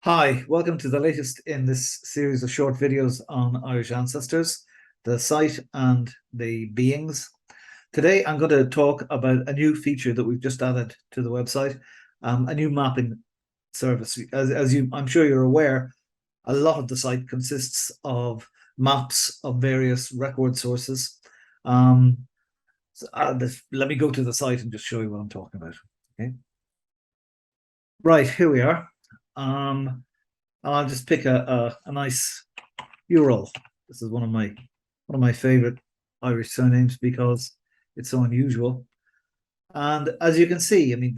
Hi, welcome to the latest in this series of short videos on Irish ancestors, the site and the beings. Today I'm going to talk about a new feature that we've just added to the website, a new mapping service. I'm sure you're aware, a lot of the site consists of maps of various record sources. Let me go to the site and just show you what I'm talking about. Okay. Right, here we are. I'll just pick a nice Ural. This is one of my favorite Irish surnames because it's so unusual. And as you can see, I mean,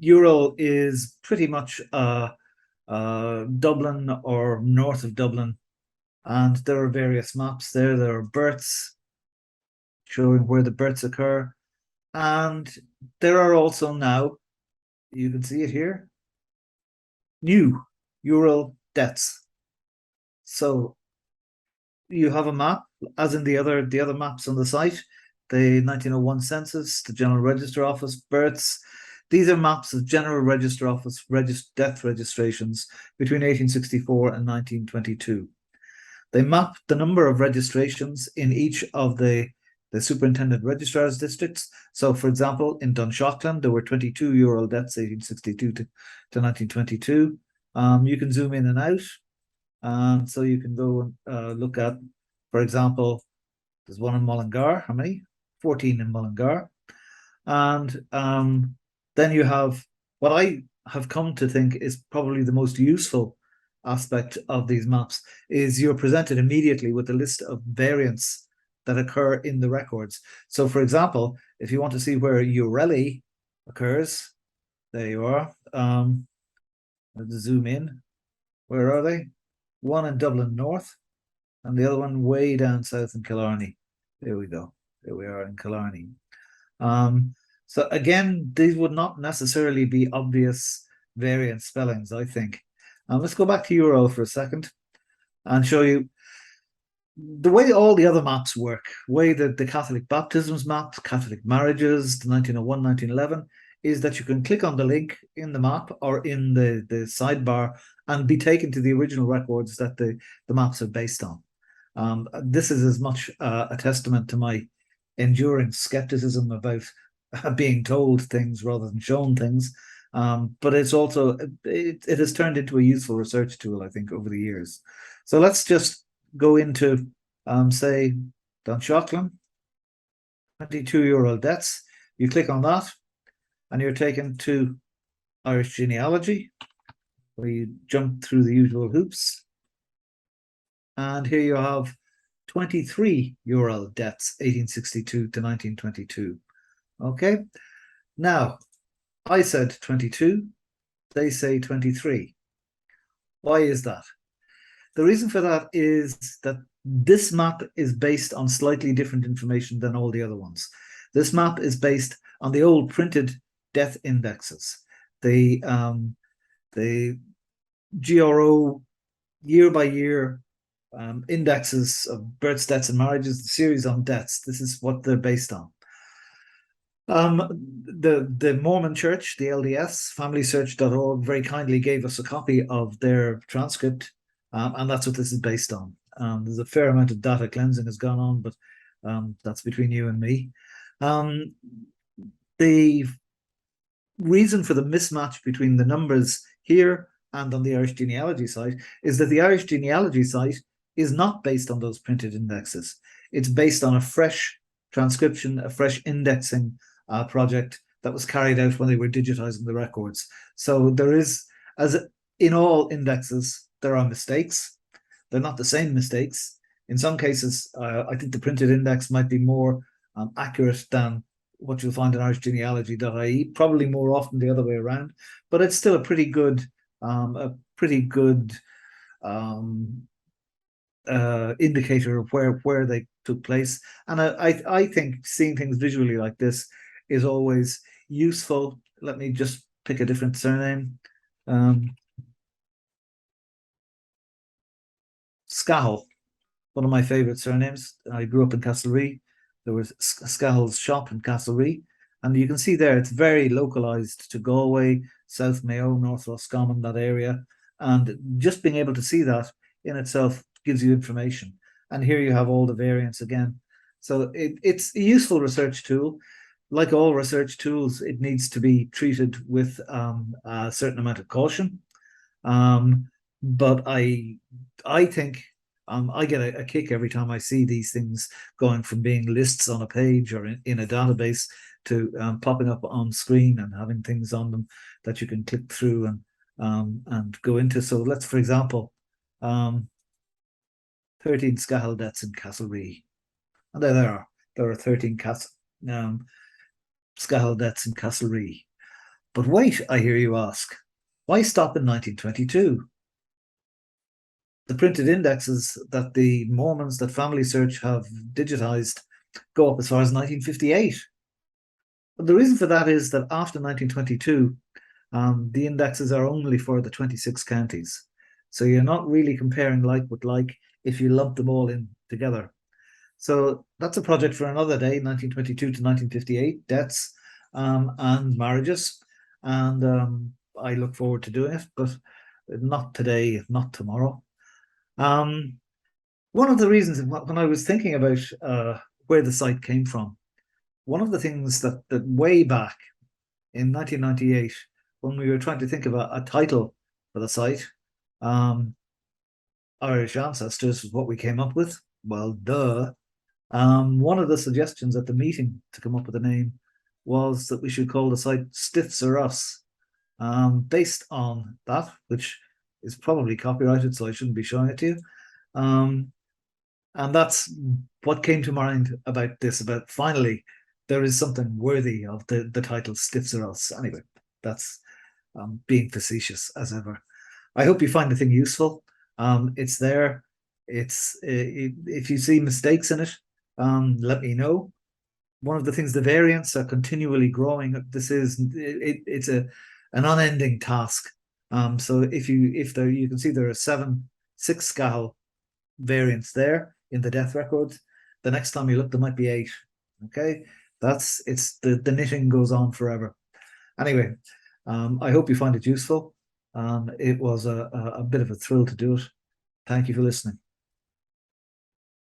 Ural is pretty much Dublin or north of Dublin, and there are various maps there. There are births showing where the births occur, and there are also now, you can see it here, new Ural deaths. So you have a map, as in the other maps on the site, the 1901 census, the General Register Office, births. These are maps of General Register Office death registrations between 1864 and 1922. They map the number of registrations in each of the superintendent registrar's districts. So, for example, in Dunshaughlin, there were 22 Ural deaths, 1862 to 1922. You can zoom in and out. So you can go and look at, for example, there's one in Mullingar. How many? 14 in Mullingar. And then you have what I have come to think is probably the most useful aspect of these maps is you're presented immediately with a list of variants that occur in the records. So, for example, if you want to see where Urelli occurs, there you are. Let's zoom in. Where are they? One in Dublin North, and the other one way down south in Killarney. There we go. There we are in Killarney. So again, these would not necessarily be obvious variant spellings, I think. Let's go back to Ural for a second and show you the way all the other maps work, way that the Catholic baptisms map, Catholic marriages, the 1901, 1911, is that you can click on the link in the map or in the sidebar and be taken to the original records that the maps are based on. This is as much a testament to my enduring skepticism about being told things rather than shown things. But it's also, it has turned into a useful research tool, I think, over the years. So let's just go into, say, Dunshaughlin, 22 Ural deaths. You click on that and you're taken to Irish genealogy, where you jump through the usual hoops. And here you have 23 Ural deaths, 1862 to 1922. Okay. Now, I said 22, they say 23. Why is that? The reason for that is that this map is based on slightly different information than all the other ones. This map is based on the old printed death indexes. The GRO year by year indexes of births, deaths, and marriages, the series on deaths. This is what they're based on. The Mormon Church, the LDS, FamilySearch.org, very kindly gave us a copy of their transcript, and that's what this is based on. There's a fair amount of data cleansing has gone on, but that's between you and me. The reason for the mismatch between the numbers here and on the Irish genealogy site is that the Irish genealogy site is not based on those printed indexes. It's based on a fresh transcription, a fresh indexing project that was carried out when they were digitizing the records. So there is, as in all indexes, there are mistakes. They're not the same mistakes. In some cases, I think the printed index might be more accurate than what you'll find in IrishGenealogy.ie, probably more often the other way around, but it's still a pretty good indicator of where they took place. And I think seeing things visually like this is always useful. Let me just pick a different surname. Scahill, one of my favorite surnames. I grew up in Castlerea. There was Scahill's shop in Castlerea, and you can see there it's very localized to Galway, South Mayo, North Roscommon, that area. And just being able to see that in itself gives you information. And here you have all the variants again. So it's a useful research tool. Like all research tools, it needs to be treated with a certain amount of caution. But I think I get a kick every time I see these things going from being lists on a page or in a database to popping up on screen and having things on them that you can click through and go into. So let's, for example, 13 Scahill deaths in Castlereagh. And there are 13 Scahill deaths in Castlereagh. But wait, I hear you ask, why stop in 1922? The printed indexes that the Mormons that Family Search have digitized go up as far as 1958. But the reason for that is that after 1922, the indexes are only for the 26 counties. So you're not really comparing like with like if you lump them all in together. So that's a project for another day, 1922 to 1958, deaths and marriages. And I look forward to doing it, but not today, not tomorrow. One of the reasons when I was thinking about where the site came from, one of the things that way back in 1998, when we were trying to think of a title for the site, Irish Ancestors was what we came up with. Well, duh. One of the suggestions at the meeting to come up with a name was that we should call the site Stiffs Are Us, based on that, which is probably copyrighted, so I shouldn't be showing it to you. And that's what came to mind about this, about finally there is something worthy of the title Stiffs Are Us. Anyway, that's being facetious as ever. I hope you find the thing useful. It's there. If you see mistakes in it, let me know. One of the things, the variants are continually growing. It's an unending task. So you can see there are 6 Scahill variants there in the death records. The next time you look, there might be 8. Okay, the knitting goes on forever. Anyway, I hope you find it useful. It was a bit of a thrill to do it. Thank you for listening.